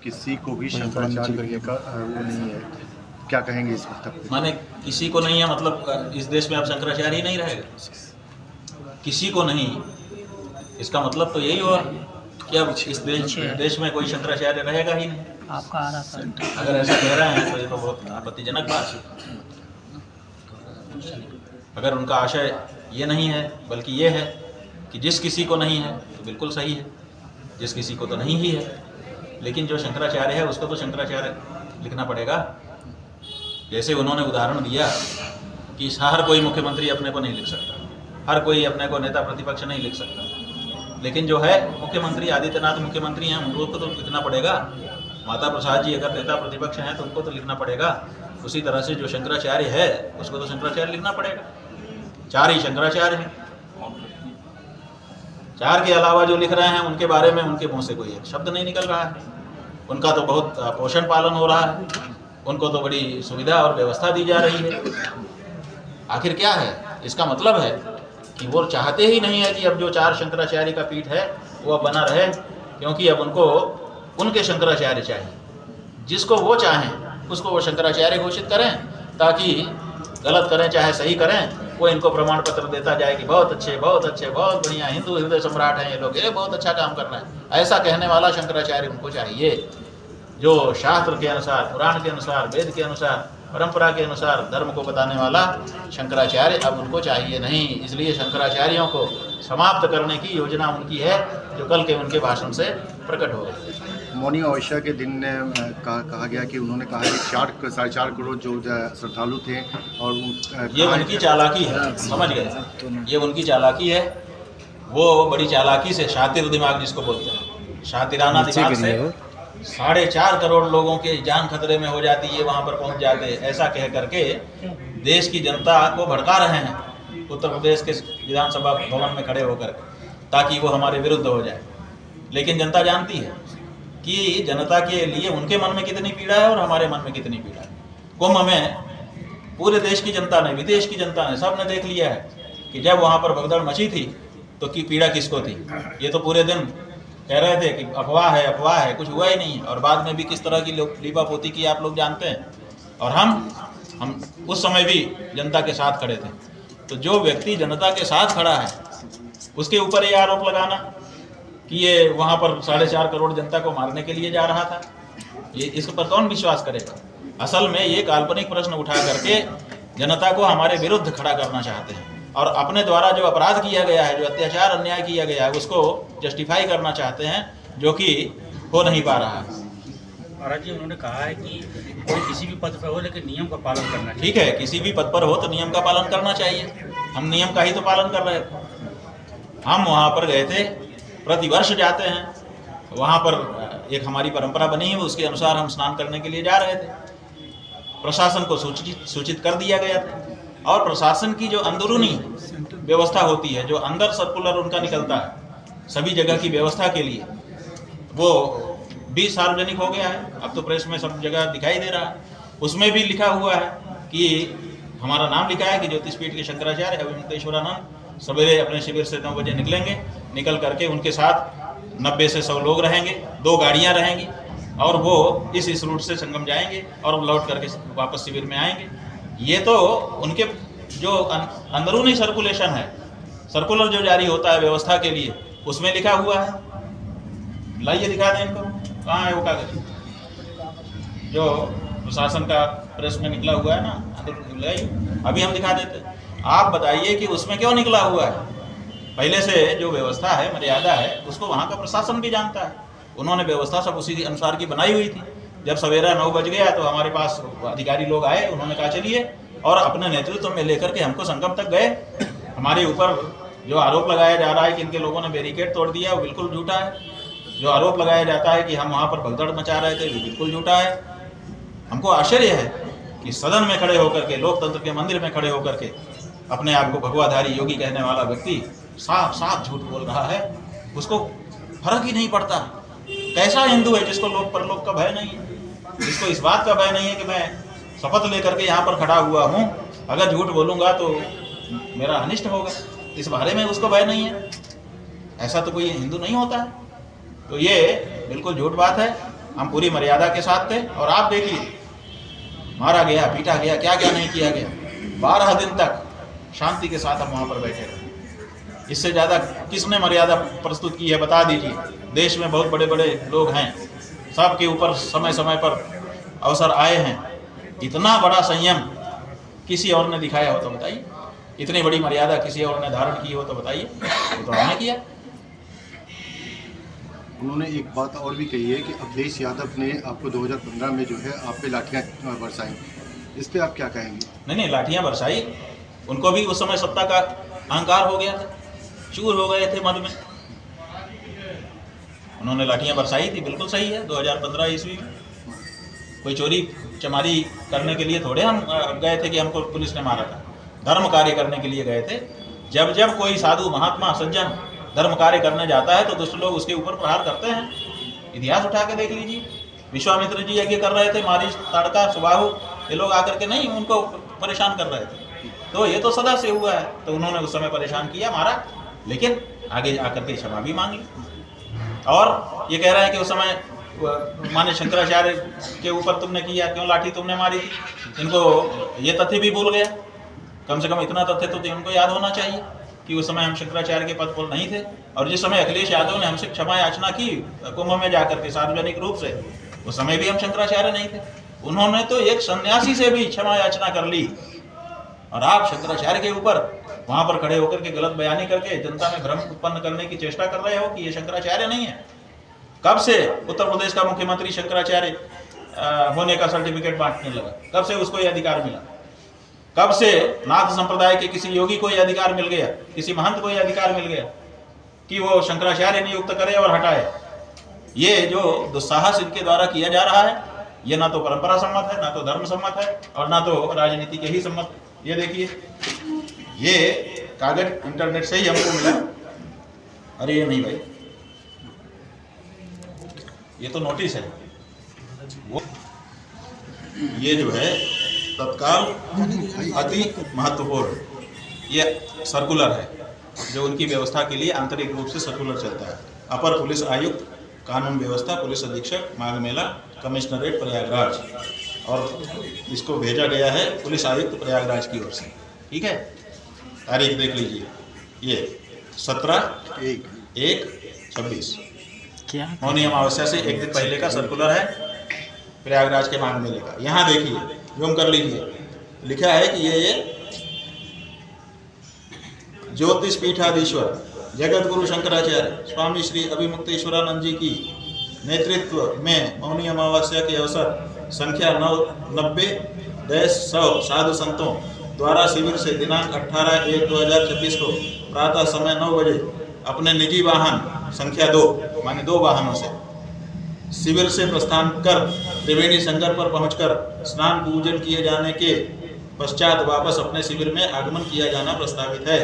किसी को भी शंकराचार्य का वो नहीं है, क्या कहेंगे इस वक्त? माने किसी को नहीं है मतलब इस देश में अब शंकराचार्य ही नहीं रहेगा, किसी को नहीं। इसका मतलब तो यही हुआ कि अब इस देश में कोई शंकराचार्य रहेगा ही नहीं। आपका आ रहा था। अगर ऐसा कह रहे हैं तो ये तो बहुत आपत्तिजनक बात है। अगर उनका आशय ये नहीं है बल्कि ये है कि जिस किसी को नहीं है तो बिल्कुल सही है, जिस किसी को तो नहीं ही है। लेकिन जो शंकराचार्य है उसको तो शंकराचार्य लिखना पड़ेगा। जैसे उन्होंने उदाहरण दिया कि हर कोई मुख्यमंत्री अपने को नहीं लिख सकता, हर कोई अपने को नेता प्रतिपक्ष नहीं लिख सकता, लेकिन जो है मुख्यमंत्री आदित्यनाथ मुख्यमंत्री हैं उनको तो लिखना पड़ेगा। माता प्रसाद जी अगर नेता प्रतिपक्ष हैं तो उनको तो लिखना पड़ेगा। उसी तरह से जो शंकराचार्य है उसको तो शंकराचार्य लिखना पड़ेगा। चार ही शंकराचार्य हैं, चार के अलावा जो लिख रहे हैं उनके बारे में उनके मुंह से कोई एक शब्द नहीं निकल रहा है। उनका तो बहुत पोषण पालन हो रहा है, उनको तो बड़ी सुविधा और व्यवस्था दी जा रही है। आखिर क्या है? इसका मतलब है कि वो चाहते ही नहीं है कि अब जो चार शंकराचार्य का पीठ है वो अब बना रहे, क्योंकि अब उनको उनके शंकराचार्य चाहिए। जिसको वो चाहें उसको वो शंकराचार्य घोषित करें, ताकि गलत करें चाहे सही करें वो इनको प्रमाण पत्र देता जाए कि बहुत अच्छे बहुत अच्छे बहुत बढ़िया हिंदू हृदय सम्राट हैं ये लोग, ये बहुत अच्छा काम कर रहे हैं। ऐसा कहने वाला शंकराचार्य उनको चाहिए, जो शास्त्र के अनुसार, पुराण के अनुसार, वेद के अनुसार, परंपरा के अनुसार धर्म को बताने वाला शंकराचार्य अब उनको चाहिए नहीं। इसलिए शंकराचार्यों को समाप्त करने की योजना उनकी है, जो कल के उनके भाषण से प्रकट हो गई। मौनी अमावस्या के दिन कहा गया कि उन्होंने कहा कि 4.5 करोड़ जो श्रद्धालु थे और ये उनकी चालाकी है, समझ गए? ये उनकी चालाकी है। वो बड़ी चालाकी से, शातिर दिमाग जिसको बोलते हैं, शातिराना दिमाग से 4.5 करोड़ लोगों के जान खतरे में हो जाती है वहाँ पर पहुँच जाते, ऐसा कह करके देश की जनता को भड़का रहे हैं उत्तर प्रदेश के विधानसभा भवन में खड़े होकर, ताकि वो हमारे विरुद्ध हो जाए। लेकिन जनता जानती है कि जनता के लिए उनके मन में कितनी पीड़ा है और हमारे मन में कितनी पीड़ा है। कुंभ में पूरे देश की जनता ने, विदेश की जनता ने, सब ने देख लिया है कि जब वहाँ पर भगदड़ मची थी तो की पीड़ा किसको थी। ये तो पूरे दिन कह रहे थे कि अफवाह है, कुछ हुआ ही नहीं, और बाद में भी किस तरह की लीपापोती की आप लोग जानते हैं। और हम उस समय भी जनता के साथ खड़े थे। तो जो व्यक्ति जनता के साथ खड़ा है उसके ऊपर ये आरोप लगाना कि ये वहाँ पर 4.5 करोड़ जनता को मारने के लिए जा रहा था, ये इस पर कौन विश्वास करेगा? असल में ये काल्पनिक प्रश्न उठा करके जनता को हमारे विरुद्ध खड़ा करना चाहते हैं, और अपने द्वारा जो अपराध किया गया है, जो अत्याचार अन्याय किया गया है, उसको जस्टिफाई करना चाहते हैं, जो कि हो नहीं पा रहा है। महाराज जी, उन्होंने कहा है कि कोई किसी भी पद पर हो लेकिन नियम का पालन करना चाहिए। ठीक है, किसी भी पद पर हो तो नियम का पालन करना चाहिए। हम नियम का ही तो पालन कर रहे थे। हम वहाँ पर गए थे, प्रतिवर्ष जाते हैं, वहाँ पर एक हमारी परंपरा बनी है, उसके अनुसार हम स्नान करने के लिए जा रहे थे। प्रशासन को सूचित कर दिया गया था, और प्रशासन की जो अंदरूनी व्यवस्था होती है, जो अंदर सर्कुलर उनका निकलता है सभी जगह की व्यवस्था के लिए, वो भी सार्वजनिक हो गया है। अब तो प्रेस में सब जगह दिखाई दे रहा है। उसमें भी लिखा हुआ है कि हमारा नाम लिखा है कि ज्योतिषपीठ के शंकराचार्य अभिमतेश्वरानंद सवेरे अपने शिविर से 9 बजे निकलेंगे। निकल करके उनके साथ 90 से 100 लोग रहेंगे, 2 गाड़ियाँ रहेंगी, और वो इस रूट से संगम जाएंगे और लौट करके वापस शिविर में आएंगे। ये तो उनके जो अंदरूनी सर्कुलेशन है, सर्कुलर जो जारी होता है व्यवस्था के लिए, उसमें लिखा हुआ है। लाइए दिखा दें इनको, कहाँ है वो कागज जो प्रशासन का प्रेस में निकला हुआ है ना, लाइए, अभी हम दिखा देते हैं। आप बताइए कि उसमें क्यों निकला हुआ है? पहले से जो व्यवस्था है, मर्यादा है, उसको वहाँ का प्रशासन भी जानता है। उन्होंने व्यवस्था सब उसी अनुसार की बनाई हुई थी। जब सवेरा 9 बज गया तो हमारे पास अधिकारी लोग आए, उन्होंने कहा चलिए, और अपने नेतृत्व में लेकर के हमको संगम तक गए। हमारे ऊपर जो आरोप लगाया जा रहा है कि इनके लोगों ने बैरिकेड तोड़ दिया, वो बिल्कुल झूठा है। जो आरोप लगाया जाता है कि हम वहाँ पर भगदड़ मचा रहे थे, वो बिल्कुल झूठा है। हमको आश्चर्य है कि सदन में खड़े होकर के, लोकतंत्र के मंदिर में खड़े होकर के अपने आप को भगवाधारी योगी कहने वाला व्यक्ति साफ साफ झूठ बोल रहा है। उसको फर्क ही नहीं पड़ता। कैसा हिंदू है जिसको लोक परलोक का भय नहीं है, जिसको इस बात का भय नहीं है कि मैं शपथ लेकर के यहाँ पर खड़ा हुआ हूँ, अगर झूठ बोलूँगा तो मेरा अनिष्ट होगा, इस बारे में उसको भय नहीं है। ऐसा तो कोई हिंदू नहीं होता है। तो ये बिल्कुल झूठ बात है। हम पूरी मर्यादा के साथ थे। और आप देखिए, मारा गया, पीटा गया, क्या क्या नहीं किया गया। 12 दिन तक शांति के साथ हम वहाँ पर बैठे रहे। इससे ज़्यादा किसने मर्यादा प्रस्तुत की है, बता दीजिए। देश में बहुत बड़े बड़े लोग हैं, सबके ऊपर समय समय पर अवसर आए हैं। इतना बड़ा संयम किसी और ने दिखाया हो तो बताइए, इतनी बड़ी मर्यादा किसी और ने धारण की हो तो बताइए। वो तो हमने किया। उन्होंने एक बात और भी कही है कि अखिलेश यादव ने आपको 2015 में जो है आप पे लाठियाँ बरसाई, इस पे आप क्या कहेंगे? नहीं, लाठियाँ बरसाई, उनको भी उस समय सत्ता का अहंकार हो गया था, चूर हो गए थे मन में। उन्होंने लाठियाँ बरसाई थी, बिल्कुल सही है। 2015 ईस्वी में कोई चोरी चमारी करने के लिए थोड़े हम गए थे कि हमको पुलिस ने मारा था। धर्म कार्य करने के लिए गए थे। जब जब कोई साधु महात्मा सज्जन धर्म कार्य करने जाता है तो दुष्ट लोग उसके ऊपर प्रहार करते हैं। इतिहास उठा के देख लीजिए, विश्वामित्र जी यज्ञ कर रहे थे, मारीच, ताड़का, सुबाहु, ये लोग आकर के नहीं उनको परेशान कर रहे थे। तो ये तो सदा से हुआ है। तो उन्होंने उस समय परेशान किया, मारा, लेकिन आगे आकर के क्षमा भी मांगी। और ये कह रहा है कि उस समय माने शंकराचार्य के ऊपर तुमने किया, क्यों लाठी तुमने मारी थी, इनको ये तथ्य भी भूल गया। कम से कम इतना तथ्य तो उनको याद होना चाहिए कि उस समय हम शंकराचार्य के पद पर नहीं थे। और जिस समय अखिलेश यादव ने हमसे क्षमा याचना की कुंभ में जाकर के सार्वजनिक रूप से, उस समय भी हम शंकराचार्य नहीं थे। उन्होंने तो एक सन्यासी से भी क्षमा याचना कर ली, और आप शंकराचार्य के ऊपर वहां पर खड़े होकर के गलत बयानी करके जनता में भ्रम उत्पन्न करने की चेष्टा कर रहे हो कि ये शंकराचार्य नहीं है। कब से उत्तर प्रदेश का मुख्यमंत्री शंकराचार्य होने का सर्टिफिकेट बांटने लगा? कब से उसको ये अधिकार मिला? कब से नाथ संप्रदाय के किसी योगी को यह अधिकार मिल गया, किसी महंत को यह अधिकार मिल गया कि वो शंकराचार्य नियुक्त करे और हटाए? ये जो दुस्साहस इनके द्वारा किया जा रहा है, ये ना तो परंपरा सम्मत है, ना तो धर्म सम्मत है, और ना तो राजनीति के ही सम्मत। ये देखिए, ये कागज इंटरनेट से ही हमको मिला। अरे ये नहीं भाई, ये तो नोटिस है। वो ये जो है तत्काल अति महत्वपूर्ण ये सर्कुलर है, जो उनकी व्यवस्था के लिए आंतरिक रूप से सर्कुलर चलता है। अपर पुलिस आयुक्त कानून व्यवस्था, पुलिस अधीक्षक, माघ मेला, कमिश्नरेट प्रयागराज, और इसको भेजा गया है पुलिस आयुक्त प्रयागराज की ओर से। ठीक है, तारीख देख लीजिए, ये 17/1/26 मौनी अमावस्या से एक दिन पहले का सर्कुलर है प्रयागराज के माघ मेले का। यहाँ देखिए, जूम कर लीजिए, लिखा है कि ये ज्योतिष पीठाधीश्वर जगत गुरु शंकराचार्य स्वामी श्री अभिमुक्तेश्वरानंद जी की नेतृत्व में मौनी अमावस्या के अवसर संख्या 90-100 साधु संतों द्वारा शिविर से दिनांक 18/1/2026 को प्रातः समय 9 बजे अपने निजी वाहन संख्या 2 माने 2 वाहनों से शिविर से प्रस्थान कर त्रिवेणी संगम पर पहुंचकर स्नान पूजन किए जाने के पश्चात वापस अपने शिविर में आगमन किया जाना प्रस्तावित है।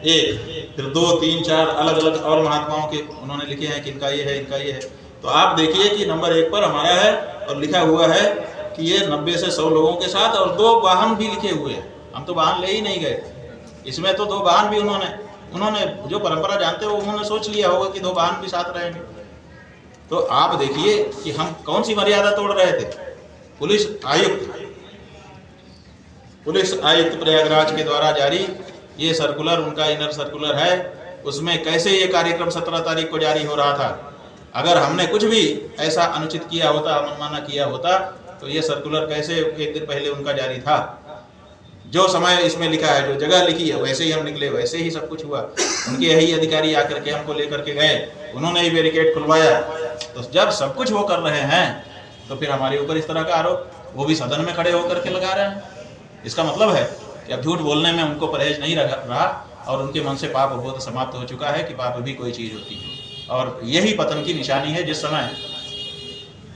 1, फिर 2, 3, 4 अलग अलग और महात्माओं के उन्होंने लिखे हैं कि इनका ये है, इनका ये है। तो आप देखिए कि नंबर 1 पर हमारा है और लिखा हुआ है कि ये 90 से 100 लोगों के साथ, और 2 वाहन भी लिखे हुए हैं। हम तो वाहन ले ही नहीं गए, इसमें तो 2 वाहन भी उन्होंने जो परंपरा जानते हो उन्होंने सोच लिया होगा कि 2 वाहन भी साथ रहेंगे। तो आप देखिए कि हम कौन सी मर्यादा तोड़ रहे थे। पुलिस आयुक्त प्रयागराज के द्वारा जारी ये सर्कुलर, उनका इनर सर्कुलर है, उसमें कैसे ये कार्यक्रम 17 तारीख को जारी हो रहा था। अगर हमने कुछ भी ऐसा अनुचित किया होता, मनमाना किया होता, तो ये सर्कुलर कैसे एक दिन पहले उनका जारी था। जो समय इसमें लिखा है, जो जगह लिखी है, वैसे ही हम निकले, वैसे ही सब कुछ हुआ। उनके यही अधिकारी आकर के हमको लेकर के गए, उन्होंने ही बैरिकेड खुलवाया। तो जब सब कुछ वो कर रहे हैं तो फिर हमारे ऊपर इस तरह का आरोप वो भी सदन में खड़े होकर के लगा रहे हैं। इसका मतलब है कि अब झूठ बोलने में उनको परहेज नहीं रहा, और उनके मन से पाप बोध समाप्त हो चुका है कि पाप भी कोई चीज़ होती है। और यही पतन की निशानी है। जिस समय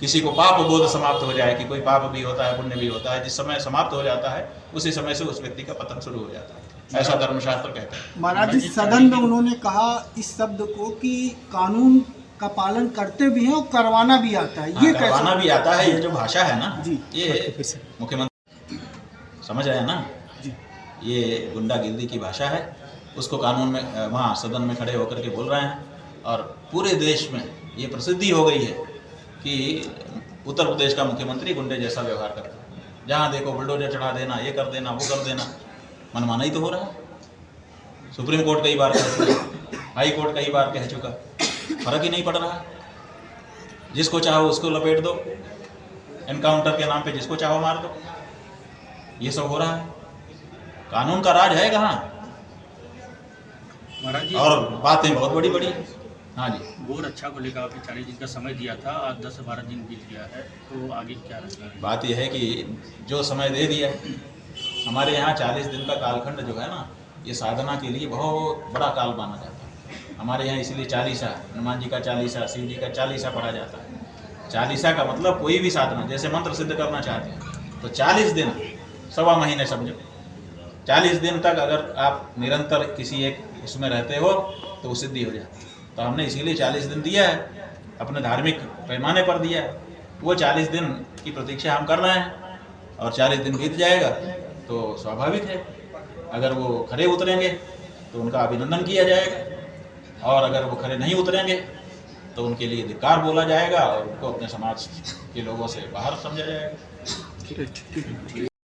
किसी को पाप बोध समाप्त हो जाए कि कोई पाप भी होता है, पुण्य भी होता है, जिस समय समाप्त हो जाता है उसी समय से उस व्यक्ति का पतन शुरू हो जाता है। ऐसा धर्मशास्त्र कहते हैं। महाराज जी, सदन में उन्होंने कहा इस शब्द को कि कानून का पालन करते भी हैं और करवाना भी आता है। ये करवाना भी आता है। ये जो भाषा है ना जी, ये मुख्यमंत्री समझ रहे हैं ना जी, ये गुंडागिर्दी की भाषा है। उसको कानून में वहाँ सदन में खड़े होकर के बोल रहे हैं, और पूरे देश में ये प्रसिद्धि हो गई है कि उत्तर प्रदेश का मुख्यमंत्री गुंडे जैसा व्यवहार करता है। जहाँ देखो बुलडोजर चढ़ा देना, ये कर देना, वो कर देना, मनमाना ही तो हो रहा है। सुप्रीम कोर्ट कई बार कह चुका, हाई कोर्ट कई बार कह चुका, फर्क ही नहीं पड़ रहा। जिसको चाहो उसको लपेट दो, एनकाउंटर के नाम पे जिसको चाहो मार दो, ये सब हो रहा है। कानून का राज है कहाँ? महाराज जी, और बातें बहुत बड़ी बड़ी। हाँ जी, गौ रक्षा को लेकर आपने 40 दिन का समय दिया था, आज 10 से 12 दिन बीत गया है, तो आगे क्या रहेगा? बात यह है कि जो समय दे दिया है, हमारे यहाँ 40 दिन का कालखंड जो है ना, ये साधना के लिए बहुत बड़ा काल माना जाता है। हमारे यहाँ इसलिए चालीसा, हनुमान जी का चालीसा, शिव जी का चालीसा पढ़ा जाता है। चालीसा का मतलब कोई भी साधना, जैसे मंत्र सिद्ध करना चाहते हैं तो 40 दिन, सवा महीने समझो, 40 दिन तक अगर आप निरंतर किसी एक उसमें रहते हो तो वो सिद्धि हो जाती है। तो हमने इसीलिए 40 दिन दिया है, अपने धार्मिक पैमाने पर दिया है। वो 40 दिन की प्रतीक्षा हम कर रहे हैं, और 40 दिन बीत जाएगा तो स्वाभाविक है अगर वो खरे उतरेंगे तो उनका अभिनंदन किया जाएगा, और अगर वो खरे नहीं उतरेंगे तो उनके लिए धिक्कार बोला जाएगा और उनको अपने समाज के लोगों से बाहर समझा जाएगा।